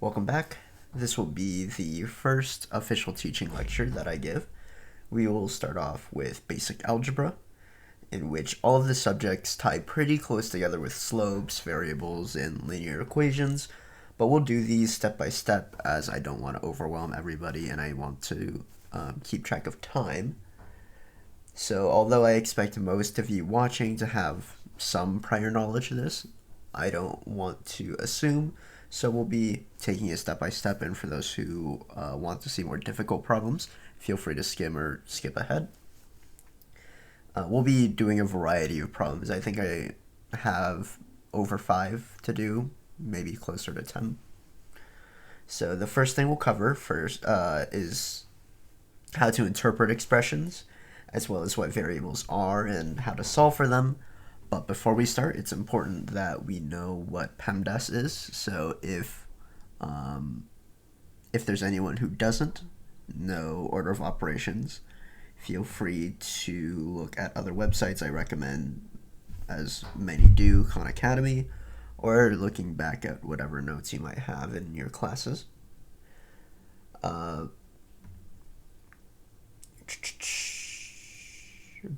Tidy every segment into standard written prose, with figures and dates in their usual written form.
Welcome back. This will be the first official teaching lecture that I give. We will start off with basic algebra, in which all of the subjects tie pretty close together with slopes, variables, and linear equations, but we'll do these step by step as I don't want to overwhelm everybody and I want to keep track of time. So although I expect most of you watching to have some prior knowledge of this, I don't want to assume, so we'll be taking it step by step, and for those who want to see more difficult problems, feel free to skim or skip ahead. We'll be doing a variety of problems. I think I have over 5 to do, maybe closer to 10. So the first thing we'll cover first is how to interpret expressions, as well as what variables are and how to solve for them. But before we start, it's important that we know what PEMDAS is. So if there's anyone who doesn't know order of operations, feel free to look at other websites. I recommend, as many do, Khan Academy, or looking back at whatever notes you might have in your classes.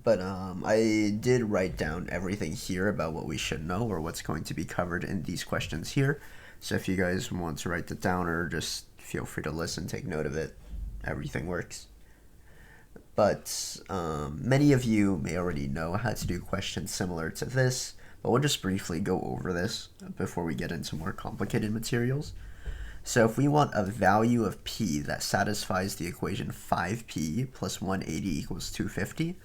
But I did write down everything here about what we should know or what's going to be covered in these questions here. So if you guys want to write it down or just feel free to listen, take note of it, everything works. But many of you may already know how to do questions similar to this, but we'll just briefly go over this before we get into more complicated materials. So if we want a value of p that satisfies the equation 5p plus 180 equals 250,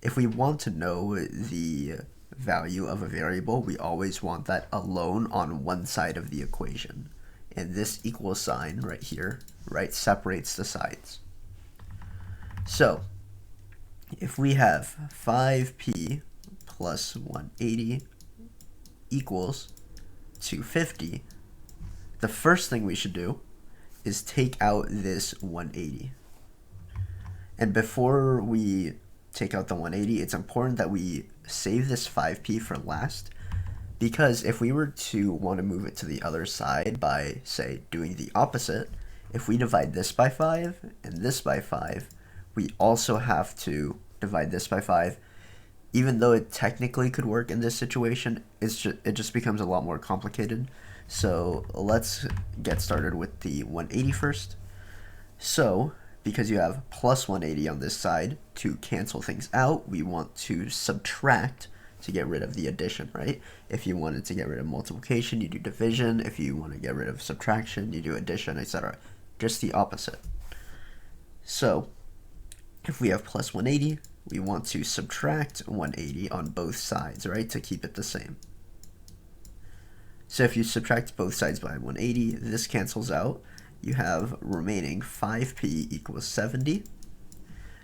if we want to know the value of a variable, we always want that alone on one side of the equation. And this equal sign right here, right, separates the sides. So if we have 5p plus 180 equals 250, the first thing we should do is take out this 180. And before we take out the 180, it's important that we save this 5p for last, because if we were to want to move it to the other side by, say, doing the opposite, if we divide this by 5 and this by 5, we also have to divide this by 5. Even though it technically could work in this situation, it just becomes a lot more complicated. So let's get started with the 180 first. So because you have plus 180 on this side, to cancel things out, we want to subtract to get rid of the addition, right? If you wanted to get rid of multiplication, you do division. If you want to get rid of subtraction, you do addition, etc. Just the opposite. So if we have plus 180, we want to subtract 180 on both sides, right, to keep it the same. So if you subtract both sides by 180, this cancels out. You have remaining 5p equals 70.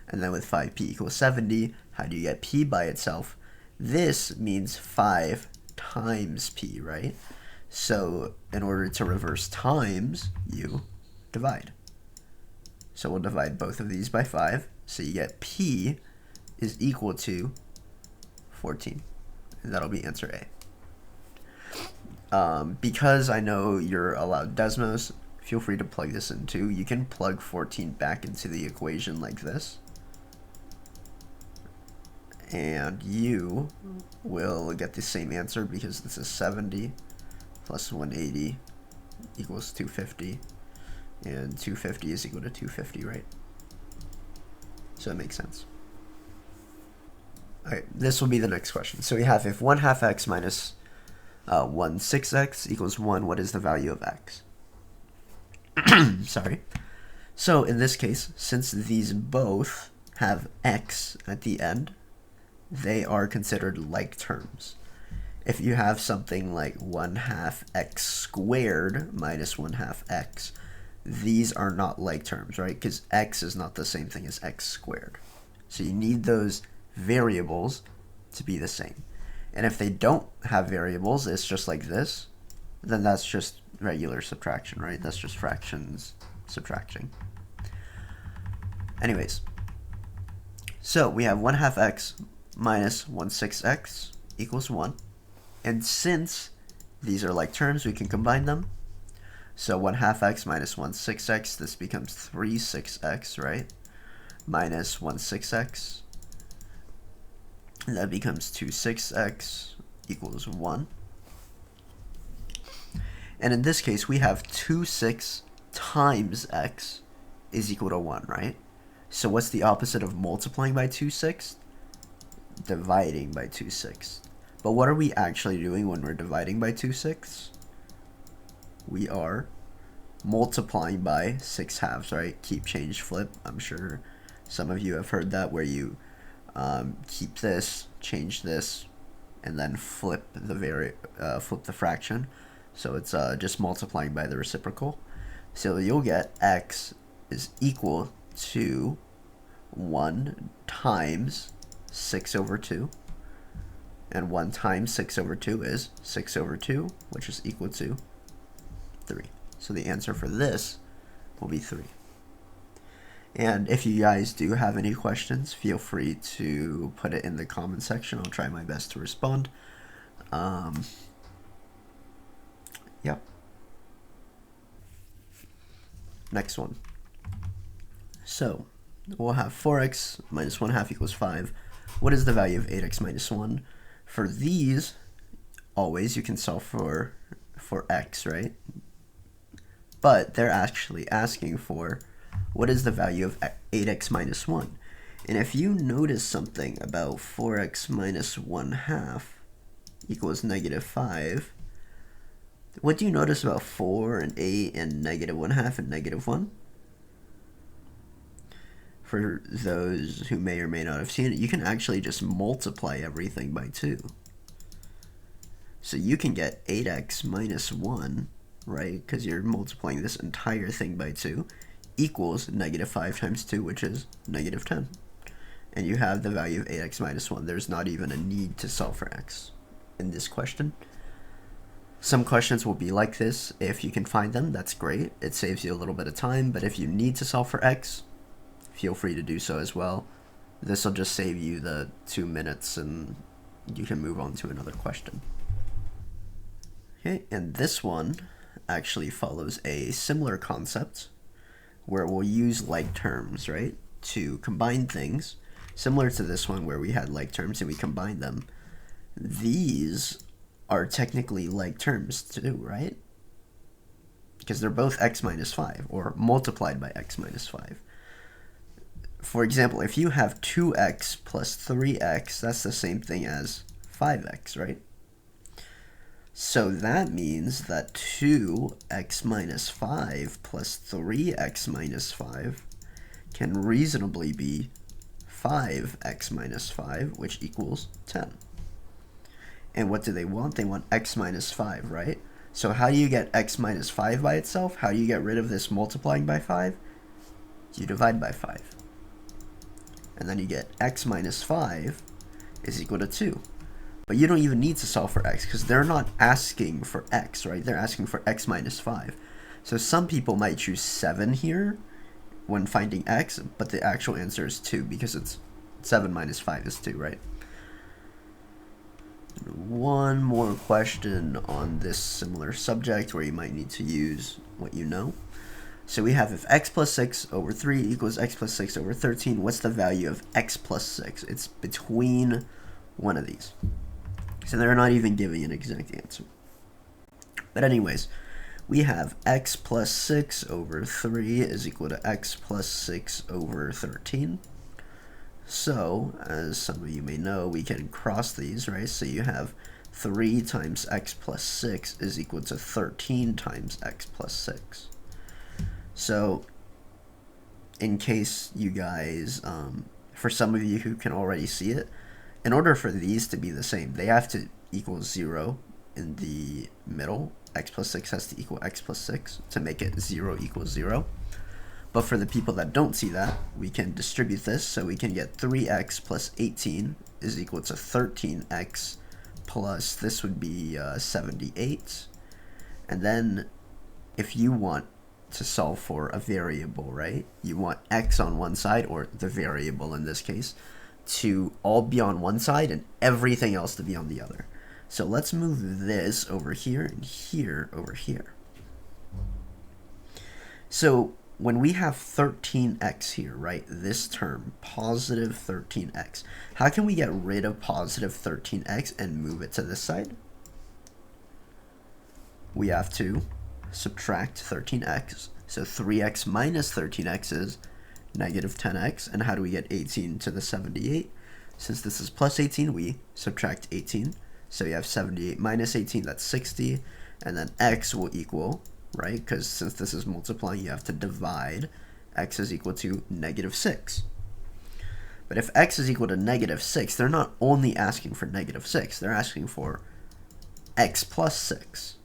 And then with 5p equals 70, how do you get p by itself? This means 5 times p, right? So in order to reverse times, you divide. So we'll divide both of these by 5. So you get p is equal to 14. And that'll be answer A. Because I know you're allowed Desmos, feel free to plug this in too. You can plug 14 back into the equation like this, and you will get the same answer because this is 70 plus 180 equals 250, and 250 is equal to 250, right? So it makes sense. Alright, this will be the next question. So we have, if 1/2 x minus 1/6x equals 1, what is the value of x? Sorry. So in this case, since these both have x at the end, they are considered like terms. If you have something like 1/2 x squared minus 1/2 x, these are not like terms, right? Because x is not the same thing as x squared. So you need those variables to be the same. And if they don't have variables, it's just like this, then that's just regular subtraction, right? That's just fractions subtracting. Anyways, so we have 1/2 x minus 1/6 x equals 1. And since these are like terms, we can combine them. So 1/2 x minus 1/6 x, this becomes 3/6 x, right? Minus 1/6 x, and that becomes 2/6 x equals 1. And in this case, we have 2/6 times x is equal to 1, right? So what's the opposite of multiplying by 2/6? Dividing by 2/6. But what are we actually doing when we're dividing by 2/6? We are multiplying by 6/2, right? Keep, change, flip. I'm sure some of you have heard that, where you keep this, change this, and then flip the fraction. So it's just multiplying by the reciprocal. So you'll get x is equal to 1 times 6 over 2. And 1 times 6 over 2 is 6 over 2, which is equal to 3. So the answer for this will be 3. And if you guys do have any questions, feel free to put it in the comment section. I'll try my best to respond. Yeah. Next one. So we'll have 4x minus 1/2 equals 5. What is the value of 8x minus 1? For these, always you can solve for x, right? But they're actually asking for what is the value of 8x minus 1. And if you notice something about 4x minus 1/2 equals negative 5, what do you notice about 4 and 8 and negative 1/2 and negative 1? For those who may or may not have seen it, you can actually just multiply everything by 2. So you can get 8x minus 1, right, because you're multiplying this entire thing by 2, equals negative 5 times 2, which is negative 10. And you have the value of 8x minus 1. There's not even a need to solve for x in this question. Some questions will be like this. If you can find them, that's great. It saves you a little bit of time, but if you need to solve for x, feel free to do so as well. This will just save you the 2 minutes and you can move on to another question. Okay, and this one actually follows a similar concept where we'll use like terms, right, to combine things, similar to this one where we had like terms and we combined them. These are technically like terms too, right? Because they're both x minus 5 or multiplied by x minus 5. For example, if you have 2x plus 3x, that's the same thing as 5x, right? So that means that 2x minus 5 plus 3x minus 5 can reasonably be 5x minus 5, which equals 10. And what do they want? They want x minus 5, right? So how do you get x minus 5 by itself? How do you get rid of this multiplying by 5? You divide by 5. And then you get x minus 5 is equal to 2. But you don't even need to solve for x because they're not asking for x, right? They're asking for x minus 5. So some people might choose 7 here when finding x, but the actual answer is 2 because it's 7 minus 5 is 2, right? One more question on this similar subject where you might need to use what you know. So we have if x plus 6 over 3 equals x plus 6 over 13, what's the value of x plus 6? It's between one of these. So they're not even giving an exact answer. But anyways, we have x plus 6 over 3 is equal to x plus 6 over 13. So, as some of you may know, we can cross these, right? So you have 3 times x plus 6 is equal to 13 times x plus 6. So, in case you guys, for some of you who can already see it, in order for these to be the same, they have to equal 0 in the middle. X plus 6 has to equal x plus 6 to make it 0 equals 0. But for the people that don't see that, we can distribute this, so we can get 3x plus 18 is equal to 13x plus, this would be 78. And then if you want to solve for a variable, right, you want x on one side, or the variable in this case, to all be on one side and everything else to be on the other. So let's move this over here and here over here. So when we have 13x here, right, this term, positive 13x, how can we get rid of positive 13x and move it to this side? We have to subtract 13x. So 3x minus 13x is negative 10x. And how do we get 18 to the 78? Since this is plus 18, we subtract 18. So you have 78 minus 18, that's 60. And then x will equal, right, because since this is multiplying, you have to divide. X is equal to negative 6. But if x is equal to negative 6, they're not only asking for negative 6, they're asking for x plus 6.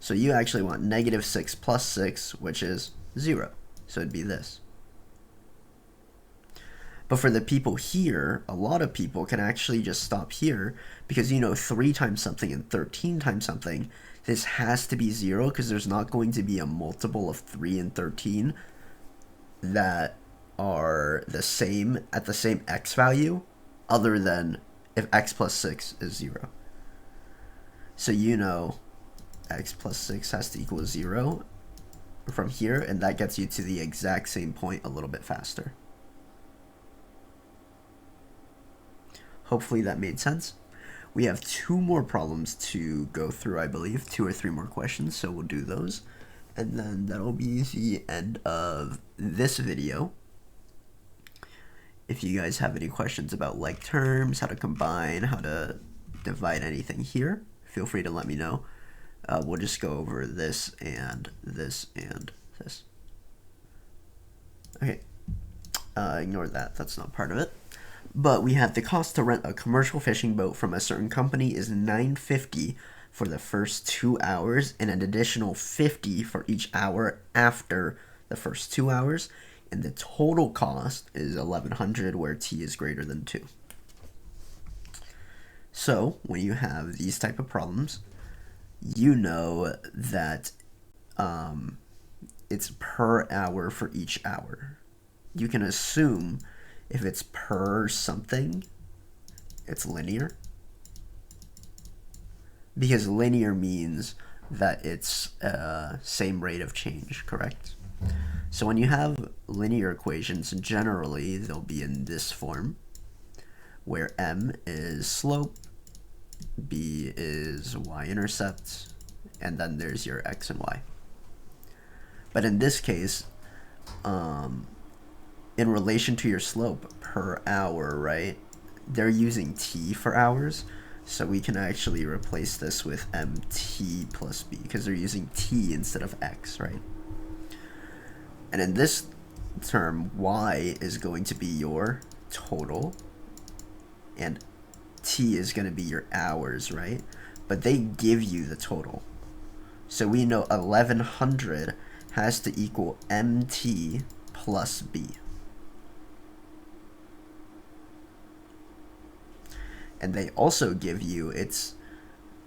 So you actually want negative 6 plus 6, which is 0. So it'd be this. But for the people here, a lot of people can actually just stop here because, 3 times something and 13 times something, this has to be 0 because there's not going to be a multiple of 3 and 13 that are the same at the same x value other than if x plus 6 is 0. So x plus 6 has to equal 0 from here, and that gets you to the exact same point a little bit faster. Hopefully that made sense. We have 2 more problems to go through, I believe, 2 or 3 more questions, so we'll do those. And then that'll be the end of this video. If you guys have any questions about like terms, how to combine, how to divide anything here, feel free to let me know. We'll just go over this and this and this. Okay, ignore that, that's not part of it. But we have the cost to rent a commercial fishing boat from a certain company is $9.50 for the first 2 hours and an additional $50 for each hour after the first 2 hours. And the total cost is $1,100 where t is greater than 2. So when you have these type of problems, you know that it's per hour for each hour. You can assume if it's per something, it's linear. Because linear means that it's same rate of change, correct? So when you have linear equations, generally they'll be in this form, where m is slope, b is y-intercept, and then there's your x and y. But in this case, in relation to your slope per hour, right, they're using t for hours, so we can actually replace this with mt plus b, because they're using t instead of x, right? And in this term, y is going to be your total, and t is going to be your hours, right? But they give you the total. So we know 1100 has to equal mt plus b. And they also give you its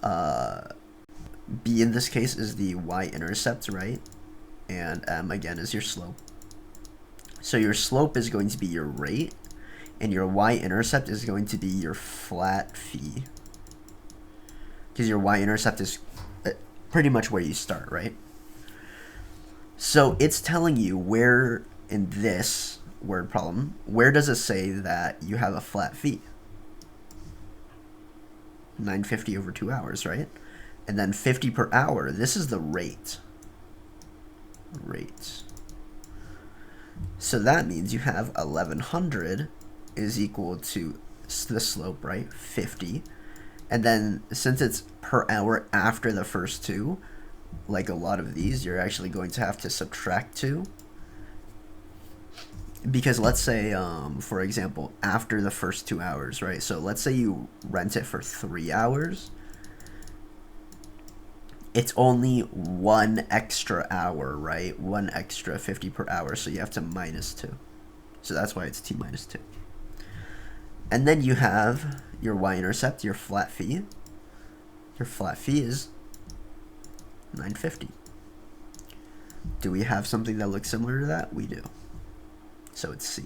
b in this case is the y-intercept, right? And m again is your slope. So your slope is going to be your rate, and your y-intercept is going to be your flat fee. Because your y-intercept is pretty much where you start, right? So it's telling you where in this word problem, where does it say that you have a flat fee? $9.50 over 2 hours, right? And then 50 per hour, this is the rate. So that means you have 1100 is equal to the slope, right? 50. And then since it's per hour after the first 2, like a lot of these, you're actually going to have to subtract 2. Because let's say, for example, after the first 2 hours, right? So let's say you rent it for 3 hours. It's only 1 extra hour, right? 1 extra 50 per hour, so you have to minus 2. So that's why it's t minus 2. And then you have your y-intercept, your flat fee. Your flat fee is $9.50. Do we have something that looks similar to that? We do. So it's C.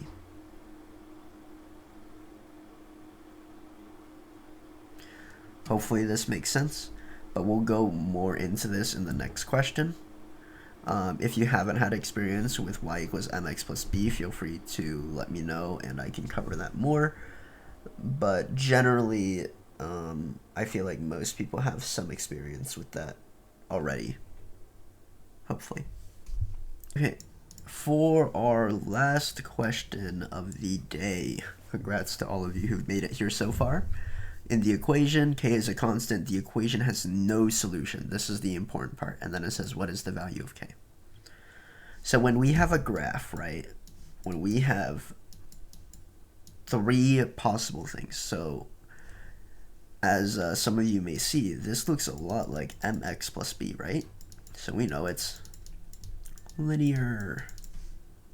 Hopefully this makes sense, but we'll go more into this in the next question. If you haven't had experience with y equals mx plus b, feel free to let me know and I can cover that more. But generally, I feel like most people have some experience with that already, hopefully. Okay, for our last question of the day, congrats to all of you who've made it here so far. In the equation, k is a constant. The equation has no solution. This is the important part. And then it says, what is the value of k? So when we have a graph, right, when we have three possible things, so as some of you may see, this looks a lot like mx plus b, right? So we know it's linear.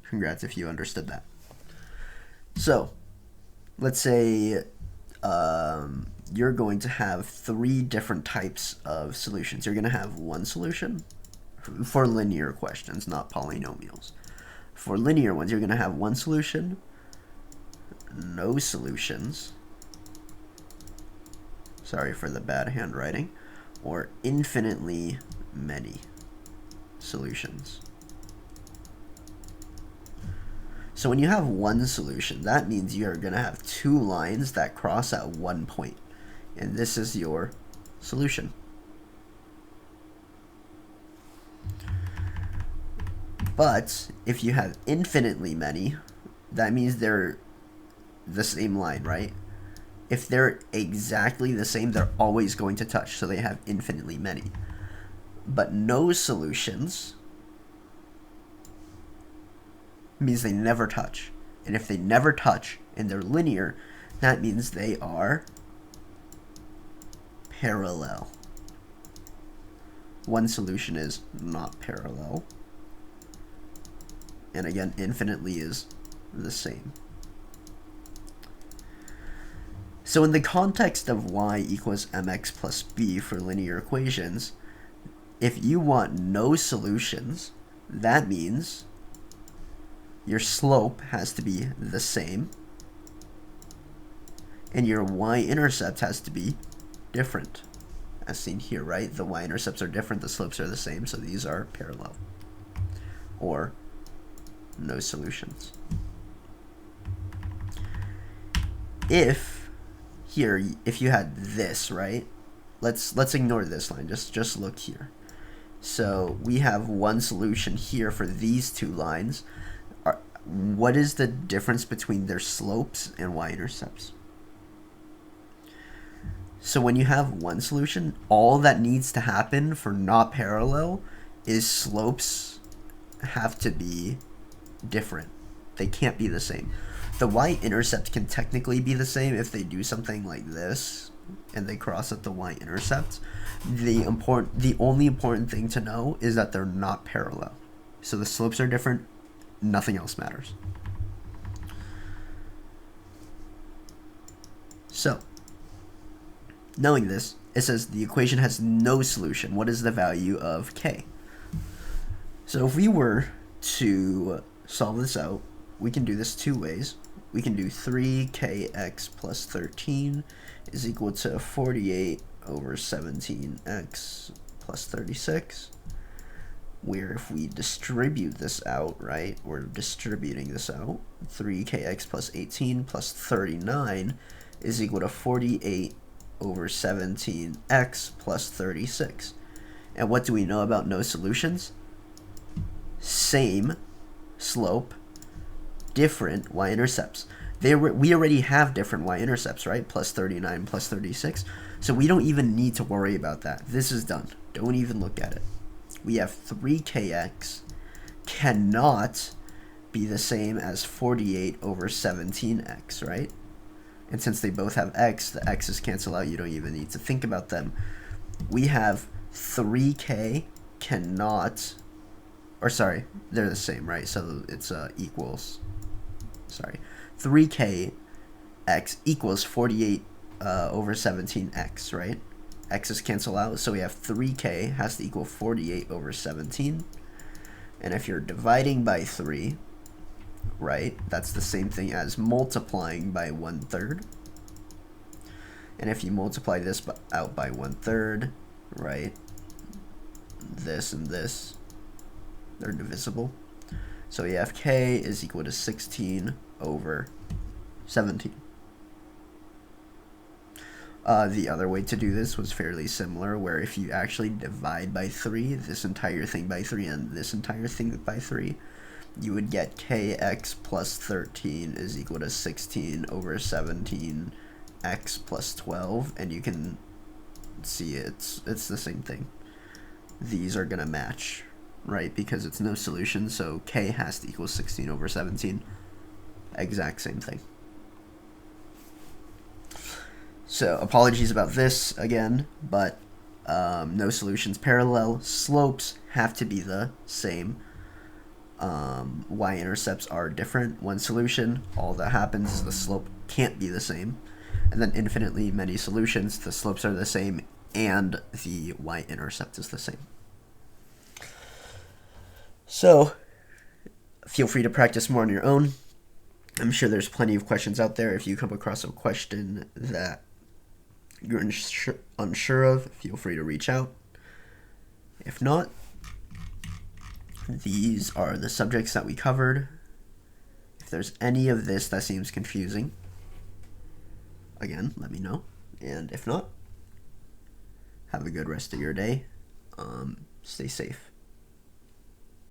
Congrats if you understood that. So let's say you're going to have three different types of solutions. You're going to have one solution for linear questions, not polynomials. For linear ones, you're going to have one solution, no solutions, sorry for the bad handwriting, or infinitely many solutions. So when you have one solution, that means you're going to have two lines that cross at one point. And this is your solution. But if you have infinitely many, that means they're the same line, right? If they're exactly the same, they're always going to touch, so they have infinitely many. But no solutions means they never touch. And if they never touch and they're linear, that means they are parallel. One solution is not parallel. And again, infinitely is the same. So in the context of y equals mx plus b for linear equations, if you want no solutions, that means your slope has to be the same and your y-intercept has to be different, as seen here, right? The y-intercepts are different, the slopes are the same, so these are parallel, or no solutions. If you had this, right? Let's ignore this line. Just look here. So we have one solution here for these two lines. What is the difference between their slopes and y-intercepts? So when you have one solution, all that needs to happen for not parallel is slopes have to be different. They can't be the same. The y-intercept can technically be the same if they do something like this and they cross at the y-intercept. The only important thing to know is that they're not parallel. So the slopes are different, nothing else matters. So, knowing this, it says the equation has no solution. What is the value of k? So if we were to solve this out, we can do this two ways. We can do 3kx plus 13 is equal to 48 over 17x plus 36. Where if we distribute this out, right, we're distributing this out, 3kx plus 18 plus 39 is equal to 48 over 17x plus 36. And what do we know about no solutions? Same slope, different y-intercepts. We already have different y-intercepts, right? Plus 39, plus 36. So we don't even need to worry about that. This is done. Don't even look at it. We have 3kx cannot be the same as 48 over 17x, right? And since they both have x, the x's cancel out. You don't even need to think about them. We have 3k cannot, or sorry, they're the same, right? So it's equals, sorry, 3k x equals 48 over 17x, right? X's cancel out, so we have 3k has to equal 48 over 17. And if you're dividing by 3, right, that's the same thing as multiplying by 1/3. And if you multiply this out by 1/3, right, this and this, They're divisible. So we have k is equal to 16 over 17. The other way to do this was fairly similar, where if you actually divide by 3, this entire thing by 3 and this entire thing by 3, you would get kx plus 13 is equal to 16 over 17 x plus 12, and you can see it's the same thing. These are going to match, right? Because it's no solution, so k has to equal 16 over 17. Exact same thing. So apologies about this again, but no solutions parallel. Slopes have to be the same. Y-intercepts are different. One solution, all that happens is the slope can't be the same. And then infinitely many solutions, the slopes are the same and the y-intercept is the same. So feel free to practice more on your own. I'm sure there's plenty of questions out there. If you come across a question that you're unsure of, feel free to reach out. If not, these are the subjects that we covered. If there's any of this that seems confusing, again, let me know. And if not, have a good rest of your day. Stay safe.